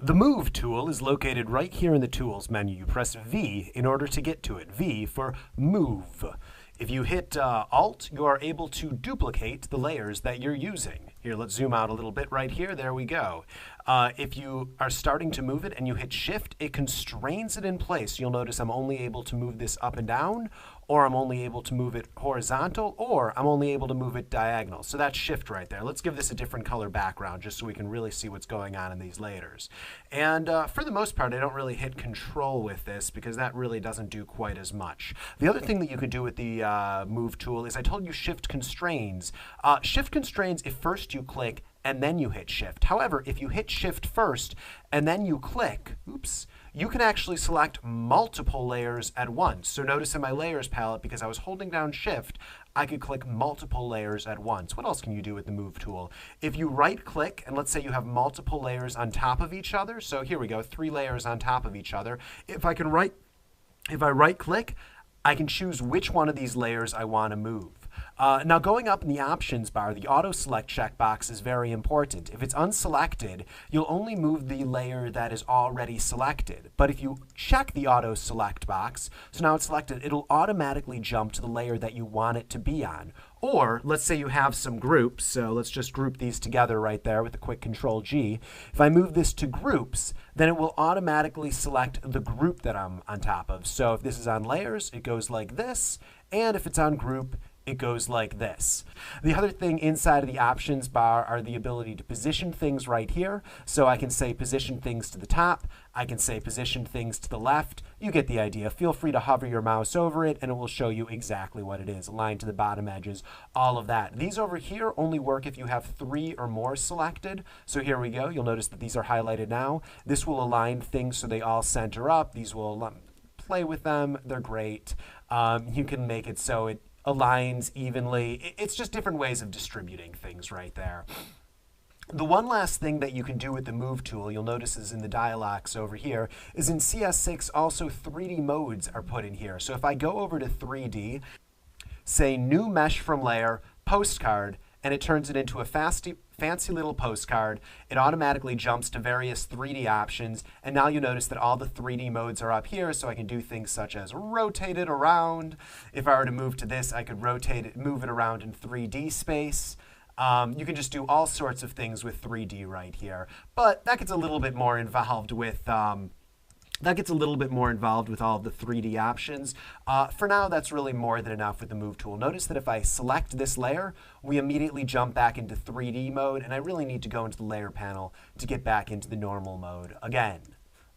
The Move tool is located right here in the Tools menu. You press V in order to get to it. V for Move. If you hit Alt, you are able to duplicate the layers that you're using. Here, let's zoom out a little bit right here. There we go. If you are starting to move it and you hit Shift, it constrains it in place. You'll notice I'm only able to move this up and down, or I'm only able to move it horizontal, or I'm only able to move it diagonal. So that's Shift right there. Let's give this a different color background just so we can really see what's going on in these layers. And for the most part, I don't really hit Control with this because that really doesn't do quite as much. The other thing that you could do with the Move tool is I told you Shift constrains. Shift constrains if first you click and then you hit Shift. However, if you hit Shift first and then you click, you can actually select multiple layers at once. So notice in my layers palette, because I was holding down Shift, I could click multiple layers at once. What else can you do with the Move tool? If you right click, and let's say you have multiple layers on top of each other, so here we go, 3 layers on top of each other. If I right click, I can choose which one of these layers I want to move. Now going up in the options bar, the auto select checkbox is very important. If it's unselected, you'll only move the layer that is already selected. But if you check the auto select box, so now it's selected, it'll automatically jump to the layer that you want it to be on. Or let's say you have some groups, so let's just group these together right there with a quick Control G. If I move this to groups, then it will automatically select the group that I'm on top of. So if this is on layers, it goes like this, and if it's on group, it goes like this. The other thing inside of the options bar are the ability to position things right here. So I can say position things to the top. I can say position things to the left. You get the idea. Feel free to hover your mouse over it and it will show you exactly what it is. Align to the bottom edges, all of that. These over here only work if you have 3 or more selected. So here we go. You'll notice that these are highlighted now. This will align things so they all center up. These will play with them. They're great. You can make it so it aligns evenly. It's just different ways of distributing things right there. The one last thing that you can do with the Move tool, you'll notice is in the dialogues over here, is in CS6 also 3D modes are put in here. So if I go over to 3D, say New Mesh from Layer, Postcard, and it turns it into a fancy little postcard. It automatically jumps to various 3D options, and now you notice that all the 3D modes are up here, so I can do things such as rotate it around. If I were to move to this, I could move it around in 3D space. You can just do all sorts of things with 3D right here, but that gets a little bit more involved with all of the 3D options. For now, that's really more than enough with the Move tool. Notice that if I select this layer, we immediately jump back into 3D mode, and I really need to go into the layer panel to get back into the normal mode again.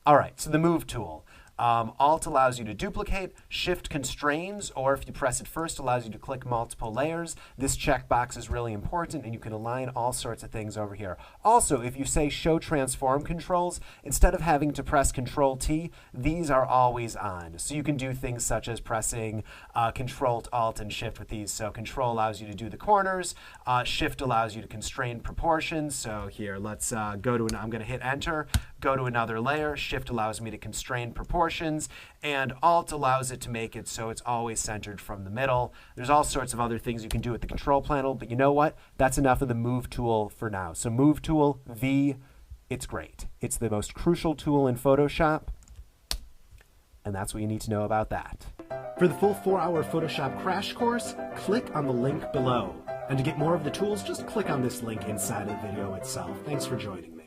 All right, so the Move tool. Alt allows you to duplicate, Shift constrains, or if you press it first, allows you to click multiple layers. This checkbox is really important, and you can align all sorts of things over here. Also, if you say Show Transform Controls, instead of having to press Control T, these are always on. So you can do things such as pressing Control, Alt, and Shift with these. So Control allows you to do the corners, Shift allows you to constrain proportions. So here, let's I'm going to hit Enter, go to another layer. Shift allows me to constrain proportions, and Alt allows it to make it so it's always centered from the middle. There's all sorts of other things you can do with the control panel, but you know what? That's enough of the Move tool for now. So Move tool, V, it's great. It's the most crucial tool in Photoshop, and that's what you need to know about that. For the full 4-hour Photoshop crash course, click on the link below. And to get more of the tools, just click on this link inside of the video itself. Thanks for joining me.